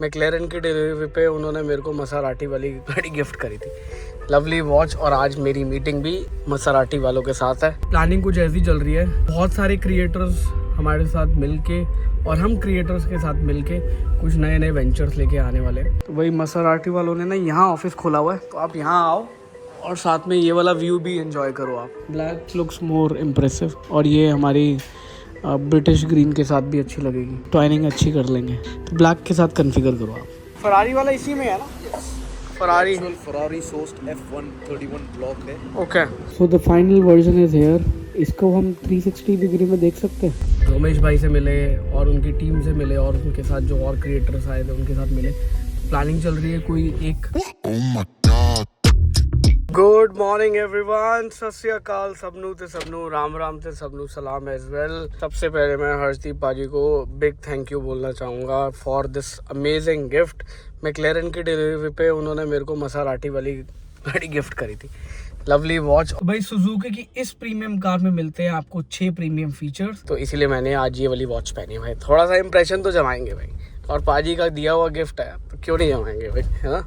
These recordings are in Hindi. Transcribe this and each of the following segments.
मैक्लेरन की डिलीवरी पे उन्होंने मेरे को मसाराटी वाली गाड़ी गिफ्ट करी थी, लवली वॉच। और आज मेरी मीटिंग भी मसाराटी वालों के साथ है। प्लानिंग कुछ ऐसी चल रही है, बहुत सारे क्रिएटर्स हमारे साथ मिलके और हम क्रिएटर्स के साथ मिलके कुछ नए नए वेंचर्स लेके आने वाले हैं। तो भाई मसाराटी वालों ने ना यहाँ ऑफिस खोला हुआ है, तो आप यहाँ आओ और साथ में ये वाला व्यू भी एंजॉय करो आप। ब्लैक लुक्स मोर इम्प्रेसिव और ये हमारी ब्रिटिश ग्रीन के साथ भी अच्छी लगेगी, ट्वाइनिंग अच्छी कर लेंगे। तो ब्लैक के साथ कॉन्फ़िगर करो आप। फरारी वाला इसी में है ना? फरारी सोस्ट F131 ब्लॉक है। Okay, so the final version is here. इसको हम 360 डिग्री में देख सकते हैं। रमेश भाई से मिले और उनकी टीम से मिले और उनके साथ जो और क्रिएटर्स आए थे उनके साथ मिले। प्लानिंग चल रही है कोई एक गुड मॉर्निंग एवरीवन, सत श्री अकाल सबनू ते सबनू, राम राम ते सबनू सलाम एज वेल। सबसे पहले मैं हर्षदीप पाजी को बिग थैंक यू बोलना चाहूँगा फॉर दिस अमेजिंग गिफ्ट। मैक्लेरन की डिलीवरी पे उन्होंने मेरे को मसाराटी वाली गाड़ी गिफ्ट करी थी, लवली वॉच। भाई सुजुकी की इस प्रीमियम कार में मिलते हैं आपको 6 प्रीमियम फीचर्स, तो इसीलिए मैंने आज ये वाली वॉच पहनी है। भाई थोड़ा सा इंप्रेशन तो जमाएंगे भाई, और पाजी का दिया हुआ गिफ्ट है तो क्यों नहीं जमाएंगे भाई, है ना।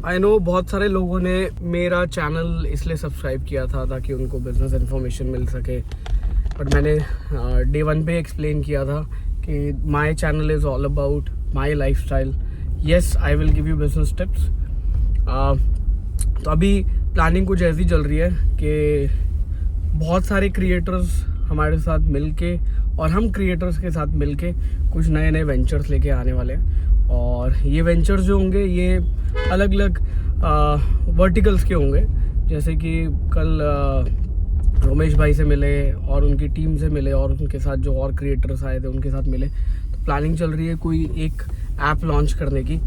आई नो बहुत सारे लोगों ने मेरा चैनल इसलिए सब्सक्राइब किया था ताकि उनको बिजनेस इन्फॉर्मेशन मिल सके, बट मैंने डे 1 पे एक्सप्लेन किया था कि my channel is all about my lifestyle. Yes, I will give you business tips. तो अभी प्लानिंग कुछ ऐसी चल रही है कि बहुत सारे क्रिएटर्स हमारे साथ मिलके और हम क्रिएटर्स के साथ मिलके कुछ नए नए वेंचर्स लेके आने वाले हैं। और ये वेंचर्स जो होंगे ये अलग अलग वर्टिकल्स के होंगे। जैसे कि कल रमेश भाई से मिले और उनकी टीम से मिले और उनके साथ जो और क्रिएटर्स आए थे उनके साथ मिले। तो प्लानिंग चल रही है कोई एक ऐप लॉन्च करने की,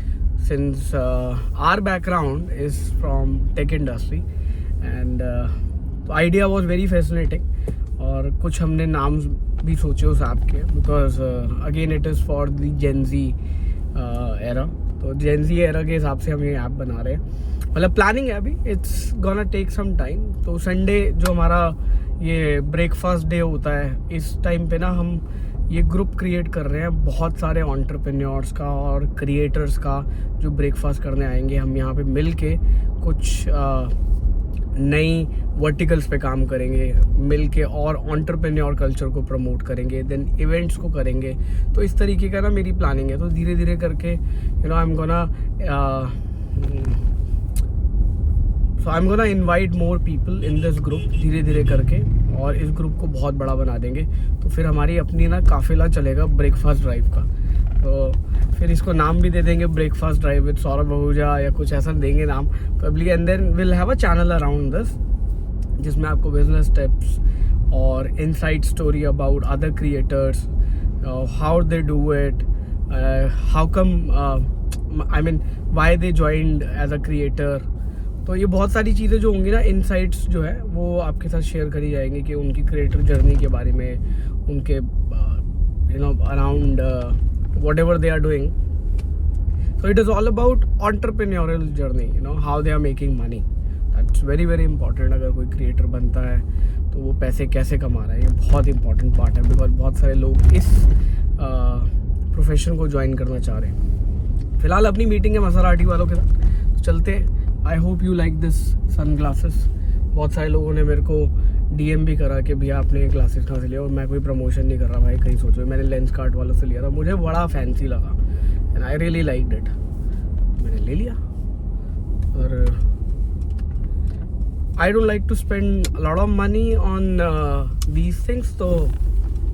since our background is from tech industry and idea was very fascinating. और कुछ हमने नाम भी सोचे उस ऐप के, because again it is for the gen Z era. तो जेन ज़ी एरा के हिसाब से हम ये ऐप बना रहे हैं। मतलब प्लानिंग है अभी, it's gonna take some time. तो संडे जो हमारा ये ब्रेकफास्ट डे होता है, इस टाइम पे ना हम ये ग्रुप क्रिएट कर रहे हैं बहुत सारे एंटरप्रेन्योर्स का और क्रिएटर्स का, जो ब्रेकफास्ट करने आएंगे। हम यहाँ पे मिल के कुछ नई वर्टिकल्स पे काम करेंगे मिल के, और एंटरप्रेन्योर कल्चर को प्रमोट करेंगे, देन इवेंट्स को करेंगे। तो इस तरीके का ना मेरी प्लानिंग है। तो धीरे धीरे करके I am gonna invite more people in this group धीरे धीरे करके, और इस ग्रुप को बहुत बड़ा बना देंगे। तो फिर हमारी अपनी ना काफिला चलेगा ब्रेकफास्ट ड्राइव का। तो फिर इसको नाम भी दे देंगे breakfast drive with Saurabh Ahuja या कुछ ऐसा देंगे नाम public. And then will have a channel around this, जिसमें आपको बिजनेस टिप्स और inside story about other creators, how they do it, how come I mean why they joined as a creator. तो ये बहुत सारी चीज़ें जो होंगी ना, इनसाइट्स जो है वो आपके साथ शेयर करी जाएंगी कि उनकी क्रिएटर जर्नी के बारे में, उनके around whatever they are doing. So it is all about entrepreneurial journey, how they are making money. That's very very important. अगर कोई क्रिएटर बनता है तो वो पैसे कैसे कमा रहा है, ये बहुत इंपॉर्टेंट पार्ट है, बिकॉज बहुत सारे लोग इस प्रोफेशन को ज्वाइन करना चाह रहे हैं। फिलहाल अपनी मीटिंग है मसाराटी वालों के साथ, तो चलते हैं। I hope you like this sunglasses. बहुत सारे लोगों ने मेरे को डीएम भी करा कि भैया आपने ये ग्लासेस कहाँ से लिया, और मैं कोई प्रमोशन नहीं कर रहा भाई, कहीं सोचो। मैंने लेंस कार्ट वालों से लिया था, मुझे बड़ा फैंसी लगा and I really liked it, मैंने ले लिया। और I don't like to spend lot of money on these things, तो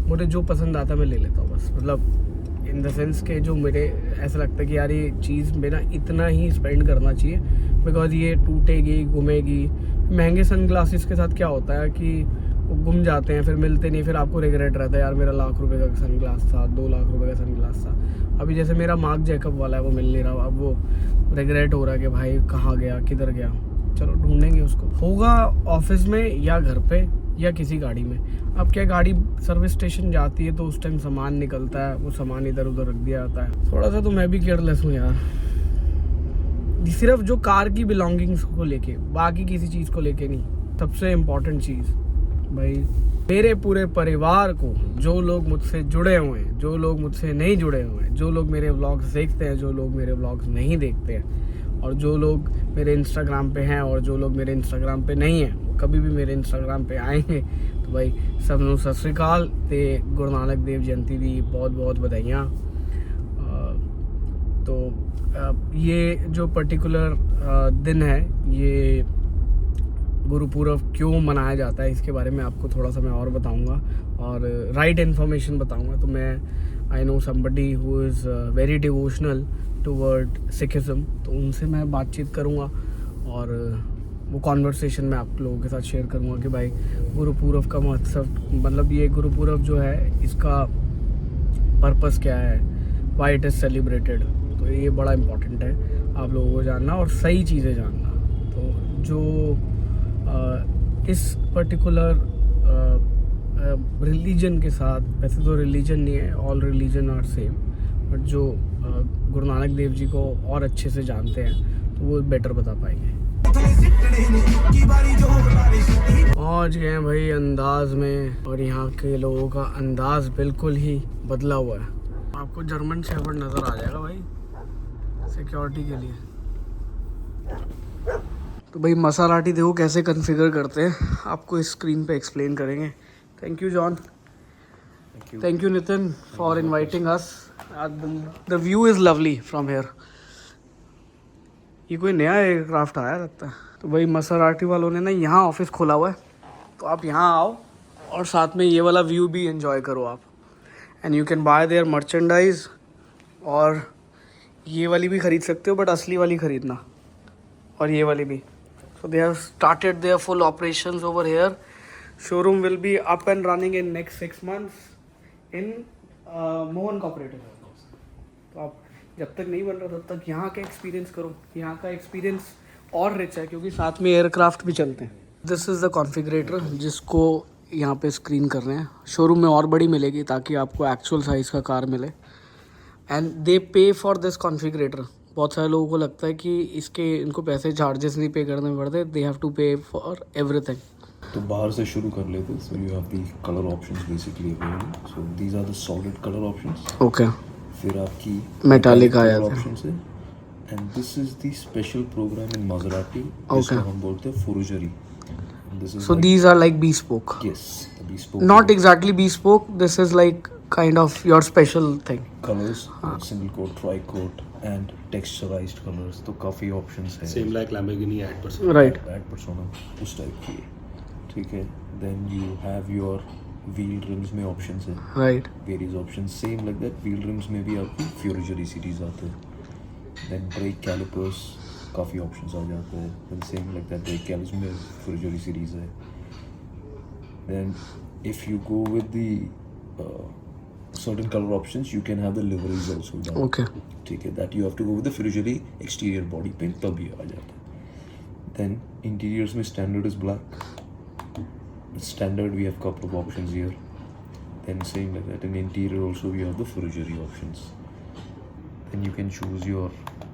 मुझे जो पसंद आता मैं ले लेता हूँ बस। मतलब इन द सेंस के जो मेरे ऐसा लगता है कि यार ये चीज़ में ना इतना ही स्पेंड करना चाहिए, बिकॉज ये टूटेगी घूमेगी। महंगे सन ग्लासेस के साथ क्या होता है कि वो गुम जाते हैं, फिर मिलते नहीं, फिर आपको रिग्रेट रहता है यार मेरा लाख रुपए का सन ग्लास था, 2 लाख रुपए का सन ग्लास था। अभी जैसे मेरा मार्क जैकब वाला है वो मिल नहीं रहा, अब वो रिग्रेट हो रहा है कि भाई कहाँ गया, किधर गया। चलो ढूंढेंगे उसको, होगा ऑफिस में या घर पे या किसी गाड़ी में। अब क्या गाड़ी सर्विस स्टेशन जाती है तो उस टाइम सामान निकलता है, वो सामान इधर उधर रख दिया जाता है। थोड़ा सा तो मैं भी केयरलेस हूँ यार, सिर्फ जो कार की बिलोंगिंग्स को लेके, बाकी किसी चीज़ को लेके नहीं। सबसे इम्पोर्टेंट चीज़ भाई मेरे पूरे परिवार को, जो लोग मुझसे जुड़े हुए हैं, जो लोग मुझसे नहीं जुड़े हुए हैं, जो लोग मेरे व्लॉग्स देखते हैं, जो लोग मेरे व्लॉग्स नहीं देखते हैं, और जो लोग मेरे इंस्टाग्राम पे हैं और जो लोग मेरे इंस्टाग्राम पे नहीं हैं, कभी भी मेरे इंस्टाग्राम पे आएंगे तो भाई सब नूं सत श्री अकाल ते गुरु नानक देव जयंती दी बहुत बहुत बधाइयाँ। तो ये जो पर्टिकुलर दिन है, ये गुरुपुरब क्यों मनाया जाता है, इसके बारे में आपको थोड़ा सा मैं और बताऊंगा और राइट इन्फॉर्मेशन बताऊंगा। तो मैं I know somebody who is very devotional toward Sikhism, तो उनसे मैं बातचीत करूंगा और वो कॉन्वर्सेशन मैं आप लोगों के साथ शेयर करूंगा कि भाई गुरुपुरब का महोत्सव, मतलब ये गुरुपुरब जो है इसका पर्पस क्या है, वाई इट इज़ सेलिब्रेटेड। तो ये बड़ा इम्पॉर्टेंट है आप लोगों को जानना और सही चीज़ें जानना। तो जो इस पर्टिकुलर रिलीजन के साथ, वैसे तो रिलीजन नहीं है, all religion are same, but जो गुरु नानक देव जी को और अच्छे से जानते हैं तो वो बेटर बता पाएंगे। पहुँच गए हैं भाई अंदाज में, और यहाँ के लोगों का अंदाज बिल्कुल ही बदला हुआ है। आपको जर्मन शेफर्ड नज़र आ जाएगा भाई सिक्योरिटी के लिए। तो भाई मसाराटी देखो कैसे कॉन्फ़िगर करते हैं, आपको इस स्क्रीन पे एक्सप्लेन करेंगे। Thank you John, thank you Nitin for inviting us. The view is lovely from here. ये कोई नया एयरक्राफ्ट आया लगता है। तो भाई मसाराटी वालों ने ना यहाँ ऑफिस खोला हुआ है, तो आप यहाँ आओ और साथ में ये वाला व्यू भी एंजॉय करो आप। And you can buy there merchandise, और ये वाली भी ख़रीद सकते हो बट असली वाली ख़रीदना, और ये वाली भी। So they have started their full operations over here. Showroom will be up and running in next 6 months in Mohan Cooperative. तो आप जब तक नहीं बन रहा तब तक यहाँ का एक्सपीरियंस करो। यहाँ का एक्सपीरियंस और रिच है क्योंकि साथ में एयरक्राफ्ट भी चलते हैं। दिस इज़ द कॉन्फ़िगरेटर जिसको यहाँ पे स्क्रीन कर रहे हैं। शोरूम में और बड़ी मिलेगी ताकि आपको एक्चुअल साइज़ का कार मिले। एंड दे पे फॉर दिस कॉन्फ़िगरेटर। बहुत सारे लोगों को लगता है कि इनको पैसे चार्जेस नहीं पे करने पड़ते, they have to pay for everything. तो बाहर से शुरू कर लेते हैं। So you have the colour options basically available. So these are the solid colour options. Okay, फिर आपकी मेटालिक आया था ऑप्शंस है। And this is the special programme in Maserati जिसको हम बोलते हैं Fuoriserie. This is so these are like bespoke. यस, bespoke, Not exactly bespoke, this is like kind of your special thing. Colours, single coat, tri coat and texturized colours. तो काफ़ी ऑप्शंस है। Same like Lamborghini ad person, Right. Ad persona उस टाइप की है, ठीक है। Then you have your wheel rims में ऑप्शंस है, Right. Various option. Same like that wheel rims में भी आपकी फ्यूरिजरी सीरीज आते हैं। देन ब्रेक कैलिपर्स काफ़ी ऑप्शंस आ जाते हैं। Then same like that brake calipers में फ्यूरिजरी सीरीज है। Then if you go with the certain color options, you can have the liveries also done. Okay. ठीक है, that you have to go with the Furugery exterior body paint, तब ये आ जाता है। Then interiors में standard is black. Standard we have couple of options here. Then same like that in interior also we have the Furugery options. Then you can choose your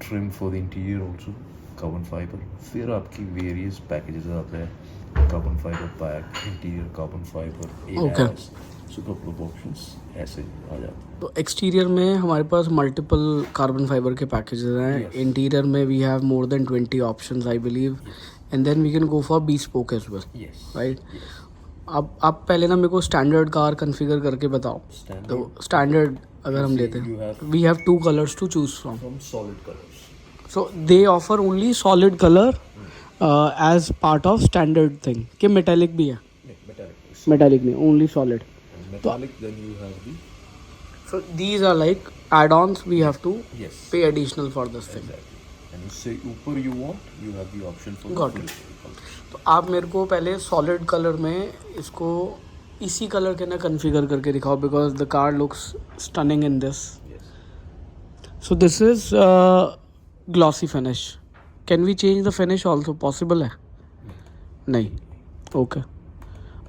trim for the interior also, carbon fiber. फिर आपकी various packages आते हैं, carbon fiber pack, interior carbon fiber, Okay. ADAS. So couple of options ऐसे आ जाते हैं। तो एक्सटीरियर में हमारे पास मल्टीपल कार्बन फाइबर के पैकेजेस हैं। Yes. इंटीरियर में we have more than 20 options I believe, and then we can go for bespoke as well, Yes. Right. अब आप पहले ना मेरे को स्टैंडर्ड कार कॉन्फ़िगर करके बताओ। Standard. तो स्टैंडर्ड अगर हम लेते You हैं, have we have 2 colours to choose from. from solid colors. So they offer only solid colour as part of standard thing. कि मेटालिक भी है? Metallic. मेटालिक नहीं, only solid. And metallic, then you have the So these are like add-ons we have to yes. pay additional for this thing. Exactly. And उससे ऊपर you want, you have the option for Got the it. full colors. तो आप मेरे को पहले सॉलिड कलर में इसको इसी कलर के ना कॉन्फ़िगर करके दिखाओ, because the car looks stunning in this. Yes. So this is glossy finish. Can we change the finish also? Possible है? नहीं। ओके।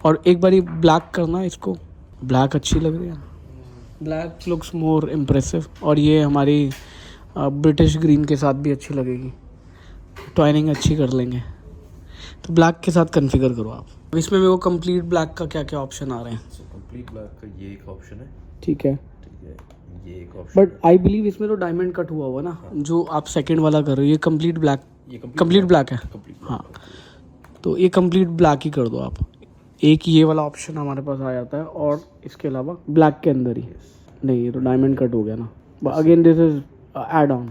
और एक बारी ब्लैक करना इसको। ब्लैक अच्छी लग रही है, ब्लैक लुक्स मोर इम्प्रेसिव। और ये हमारी ब्रिटिश ग्रीन के साथ भी अच्छी लगेगी, ट्वाइनिंग अच्छी कर लेंगे। तो ब्लैक के साथ कॉन्फ़िगर करो आप। इसमें मेरे को कंप्लीट ब्लैक का क्या क्या ऑप्शन आ रहे हैं? So complete black का ये एक ऑप्शन है, ठीक है, ठीक है, ये एक ऑप्शन बट आई बिलीव इसमें तो डायमंड कट हुआ हुआ ना, जो आप सेकंड वाला कर रहे हो, ये कंप्लीट ब्लैक, ये कंप्लीट ब्लैक है। complete हाँ, तो ये कंप्लीट ब्लैक ही कर दो आप। एक ये वाला ऑप्शन हमारे पास आ जाता है, और इसके अलावा ब्लैक के अंदर ही नहीं, ये तो डायमंड कट हो गया ना। Again this is add on,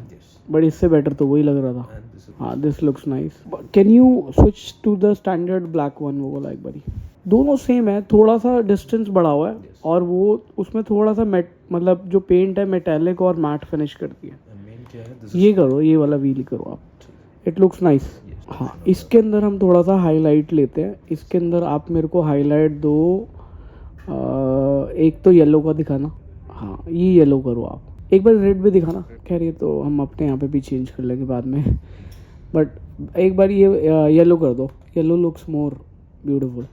but इससे बेटर तो वही लग रहा था। and this is हाँ, this looks nice. Can you switch to the standard black one? वो वाला एक बारी, दोनों सेम है, थोड़ा सा डिस्टेंस बढ़ा हुआ है, और वो उसमें थोड़ा सा मतलब जो पेंट है मेटेलिक और मैट फिनिश करती है। and main क्या है, this ये करो, ये वाला व्हील करो आप, इट लुक्स नाइस। हाँ, इसके अंदर हम थोड़ा सा हाईलाइट लेते हैं। इसके अंदर आप मेरे को हाईलाइट दो, एक तो येलो का दिखाना। हाँ, ये येलो करो आप, एक बार रेड भी दिखाना। खैर ये तो हम अपने यहाँ पे भी चेंज कर लेंगे बाद में, बट एक बार ये येलो कर दो, येलो लुक्स मोर ब्यूटीफुल।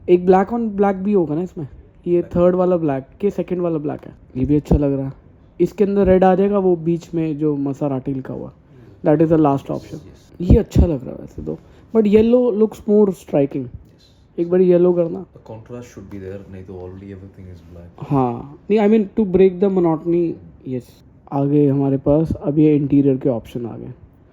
एक ब्लैक ऑन ब्लैक भी होगा ना इसमें, ये थर्ड वाला ब्लैक के सेकंड वाला ब्लैक है, ये भी अच्छा लग रहा है। इसके अंदर रेड आ जाएगा, वो बीच में जो मसाराटी लिखा हुआ, that is the last option. ये अच्छा लग रहा है वैसे तो, but yellow looks more striking. एक बार येलो करना। the contrast should be there, नहीं तो already everything is black. हाँ, नहीं I mean to break the monotony. Yes, आगे हमारे पास अब ये इंटीरियर के ऑप्शन आ गए।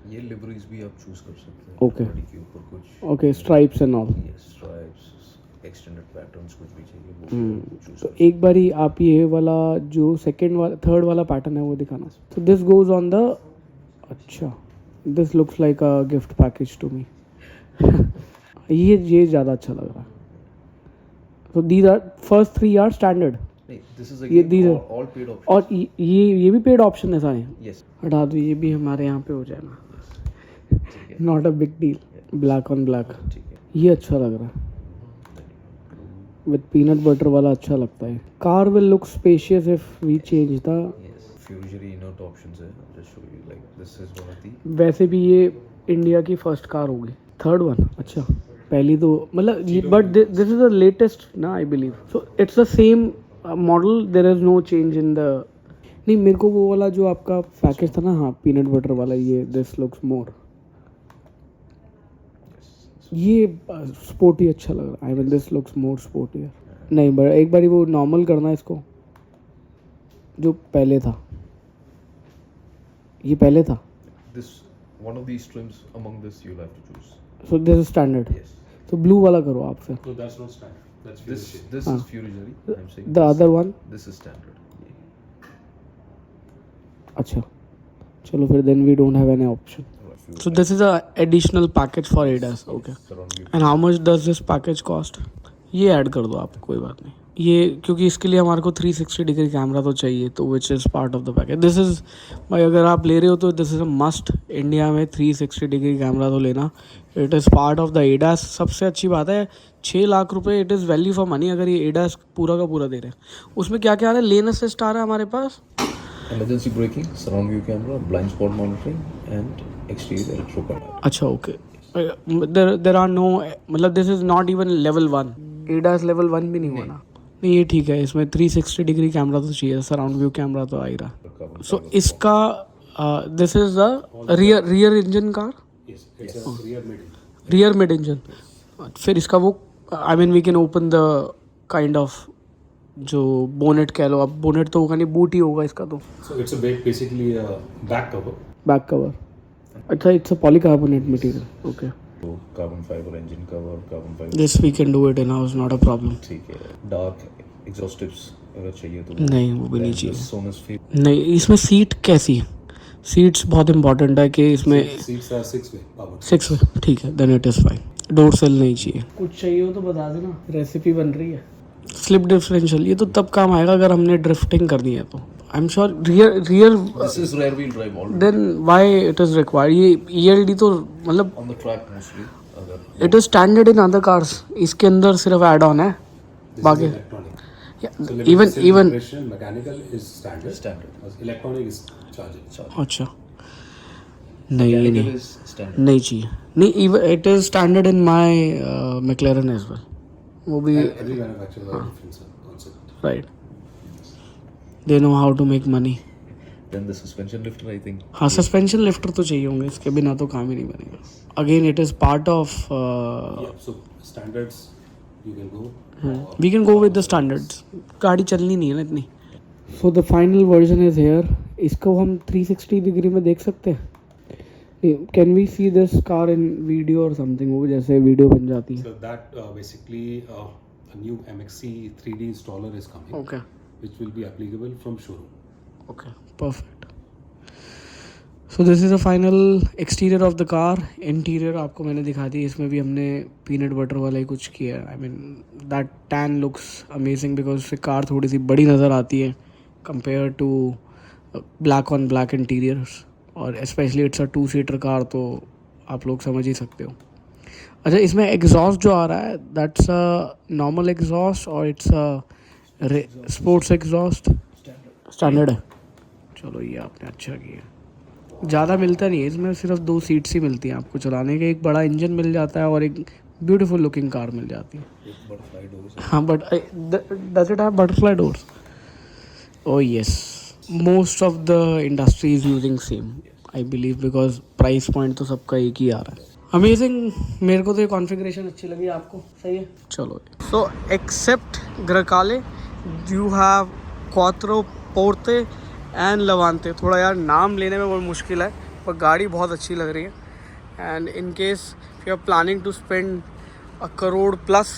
ये लिवरीज भी आप चूज कर सकते हैं। Okay. बॉडी के ऊपर कुछ okay, stripes and all. Stripes, extended patterns कुछ भी चाहिए वो चूज तो एक बारी आप ये वाला जो सेकंड वाला थर्ड वाला पैटर्न है वो दिखाना। तो दिस गोज ऑन द, अच्छा, this looks like a gift package to me. ये ज़्यादा अच्छा लग रहा है। तो these are first 3 are standard, नहीं, दिस इज ये these again are- all paid option. और ये भी पेड ऑप्शन है सारे। यस, हटा दो, ये भी हमारे यहाँ पे हो जाए ना, ठीक है, not a big deal. Black on black, ठीक है। ये अच्छा लग रहा है, विद पीनट बटर वाला अच्छा लगता है। Car will look spacious if we change the. Yes, Fuoriserie इनर्ट ऑप्शंस है, just show you like this is one of the. वैसे भी ये इंडिया की फर्स्ट कार होगी, थर्ड वन। अच्छा, पहली तो मतलब, but this is the latest ना I believe, so it's the same model, there is no change in the. नहीं, मेरे को वो वाला जो आपका पैकेज था ना, हाँ, पीनट बटर वाला, ये दिस लुक्स मोर, ये स्पोर्टी अच्छा लग रहा है। I mean this looks more sporty. नहीं, बट एक बारी वो नॉर्मल करना इसको, जो पहले था, ये पहले था। This one of these trims among this you'll have to choose. So this is standard. Yes, तो ब्लू वाला करो आप फिर। No, that's not standard. That's this fusion. this is fusion, I'm saying the other one, this is standard. अच्छा, चलो फिर then we don't have any option. So this is a additional package for ADAS, okay. Surround view. And how much does this package cost? ये ऐड कर दो आप, कोई बात नहीं। ये क्योंकि इसके लिए हमारे को 360 डिग्री कैमरा तो चाहिए, तो which is part of the package. This is भाई, अगर आप ले रहे हो तो this is a must. India में 360 डिग्री कैमरा तो लेना, it is part of the ADAS। सबसे अच्छी बात है, 6 लाख रुपए, it is value for money अगर ये ADAS पूरा का पूरा दे रहे हैं। उसमें क्या क्या आ रहा है? लेन असिस्ट आ रहा है हमारे पास, Emergency braking, surround view camera, blind spot monitoring, and exterior electro camera. अच्छा, ओके। देर आर नो, मतलब this is not even level 1, ADAS level 1 भी नहीं हुआ ना। नहीं, ये ठीक है, इसमें 360 डिग्री कैमरा तो चाहिए, सराउंड व्यू कैमरा तो आ ही रहा। सो इसका this is the rear engine car, Yes, it's a rear mid. Rear mid engine. फिर इसका वो, I mean we can open the kind of, जो बोनेट कह लो आप, बोनेट तो होगा नहीं, बूट ही होगा इसका तो। So it's a basically a back cover. Back cover, अच्छा, it's a polycarbonate material, okay. तो carbon fiber engine cover, carbon fiber. This we can do it in house, not a problem. ठीक है, dark exhaust tips अगर चाहिए तो नहीं, वो भी नहीं Then चाहिए। the Sonus Fit. नहीं, इसमें सीट कैसी है? सीट्स बहुत इंपॉर्टेंट है कि इसमें Seats are 6-way power. 6 में, ठीक है, then it is fine. Door sill नहीं चाहिए। कुछ चाहिए हो तो बता देना, रेसिपी बन रही है। स्लिप डिफरेंशियल, ये तो तब काम आएगा अगर हमने ड्रिफ्टिंग करनी है तो। I am sure rear This is rear wheel drive already then why it is required. ये ELD तो मतलब on the track mostly. अगर इट is standard in other cars, इसके अंदर सिर्फ एड ऑन है This बाकी। is electronic. So level even self even operation, mechanical is standard. Standard. As electronic is charging. अच्छा, नहीं, ये mechanical नहीं, is standard. नहीं चाहिए। नहीं, even it is standard in my McLaren as well, वो भी Every manufacturer has different concept. right, they know how to make money. Then the suspension lifter, I think. हाँ सस्पेंशन लिफ्टर तो चाहिए होंगे, इसके बिना तो काम ही नहीं बनेगा. Again it is part of Yeah, so standards you can go. We can go with the standards. गाड़ी चलनी नहीं है ना इतनी. So the final version is here. इसको हम 360 डिग्री में देख सकते हैं. Can we see this car in video और समथिंग, वो जैसे वीडियो बन जाती है. So that basically a new MXC 3D installer is coming, okay which will be applicable from showroom. Okay perfect. So this is the final exterior of the car. Interior आपको मैंने दिखा दी. इसमें भी हमने पीनट बटर वाला ही कुछ किया है. I mean that tan looks amazing because फिर कार थोड़ी सी बड़ी नज़र आती है compare to black on black interiors. और specially it's a two seater car, तो आप लोग समझ ही सकते हो. अच्छा, इसमें एग्जॉस्ट जो आ रहा है दैट्स अ नॉर्मल एग्जॉस्ट और it's a sports exhaust? Standard है. चलो ये आपने अच्छा किया. ज़्यादा मिलता नहीं है इसमें, सिर्फ 2 सीट्स ही मिलती हैं आपको चलाने के. एक बड़ा इंजन मिल जाता है और एक ब्यूटीफुल लुकिंग कार मिल जाती है. Butterfly doors. हाँ but does it have butterfly doors? Oh yes, most of the industry is using same I believe because price point तो सबका एक ही आ रहा है. अमेजिंग. मेरे को तो ये कॉन्फ़िगरेशन अच्छी लगी. आपको सही है? चलो. So except Grecale you have Quattroporte and Levante. थोड़ा यार नाम लेने में बहुत मुश्किल है, पर गाड़ी बहुत अच्छी लग रही है. And in case you are planning to spend $1 crore plus,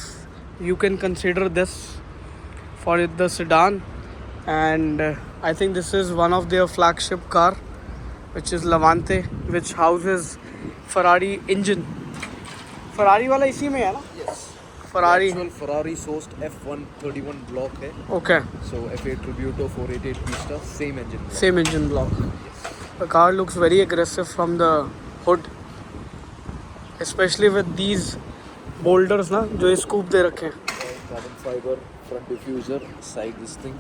you can consider this for the sedan. And I think this is one of their flagship car, which is Levante, which houses Ferrari engine. Ferrari वाला इसी में है ना? Yes. Ferrari. Actual Ferrari sourced F131 block है. Okay. So F8 Tributo 488 Pista, same engine block. Same engine block. The car looks very aggressive from the hood, especially with these boulders ना जो स्कूप दे रखे हैं. Carbon fiber, front diffuser, side this thing,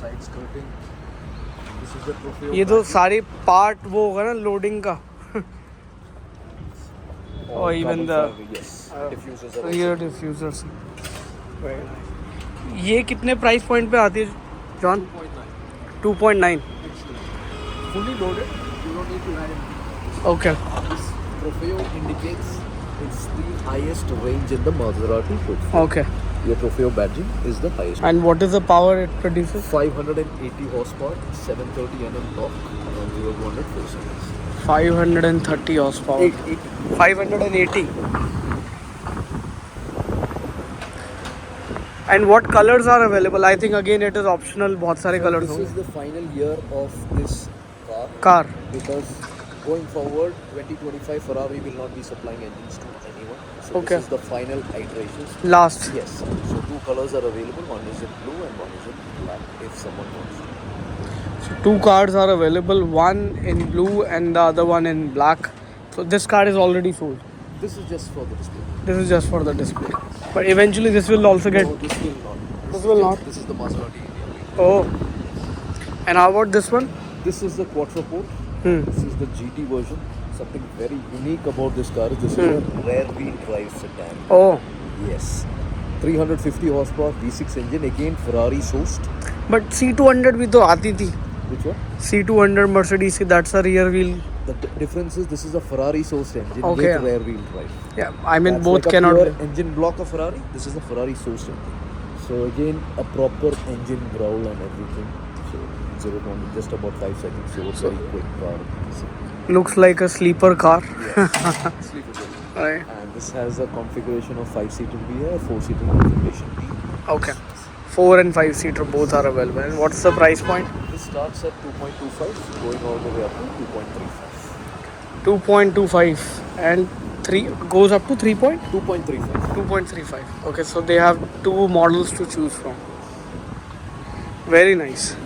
side skirting. This is the Trofeo. ये तो सारी पार्ट वो होगा ना लोडिंग का. और even the yes, diffusers are rear diffusers. Very nice. ये कितने प्राइस पॉइंट पे आती है John? 2.9. fully loaded. You don't need to add anything. Okay. This Trofeo indicates it's the highest range in the Maserati portfolio. Okay. Your Trofeo badging is the highest. And what is the power it produces? 580 horsepower, 730 Nm torque, and 0 to 100 4 seconds. 530 horsepower. 880. 580. And what colors are available? I think again it is optional. बहुत सारे colors This is होंगे. the final year of this car. Car. Because going forward, 2025 Ferrari will not be supplying engines to anyone. So Okay. this is the final iterations. Last. Yes. So 2 colors are available. One is in blue and one is in black. If someone wants to. 2 cars are available. One in blue and the other one in black. So this car is already sold. This is just for the display. This is just for the display. But eventually this will also get. No, this will not. This will not. This is the Maserati India. Oh. And how about this one? This is the Quattroporte. Hmm. This is the GT version. Something very unique about this car is this is a rear wheel drive sedan. Oh. Yes. 350 horsepower V6 engine, again Ferrari sourced. But C200 भी तो आती थी. Which one? C200 Mercedes की, that's a rear wheel. The difference is this is a Ferrari sourced engine Okay. with rear wheel drive. Yeah, I mean That's both like a cannot pure be. engine block of Ferrari. This is a Ferrari sourced engine. So again a proper engine growl and everything. So 0 to 100 just about 5 seconds. So it's very quick car. Looks like a sleeper car. Sleeper version. Right. And this has a configuration of 5-seater भी है, 4-seater configuration भी. Okay. 4 and 5 seater both are available. And what's the price point? This starts at 2.25, going all the way up to 2.35. 2.25 and 3 goes up to 3 point? 2.35. 2.35. Okay, so they have 2 models to choose from. Very nice.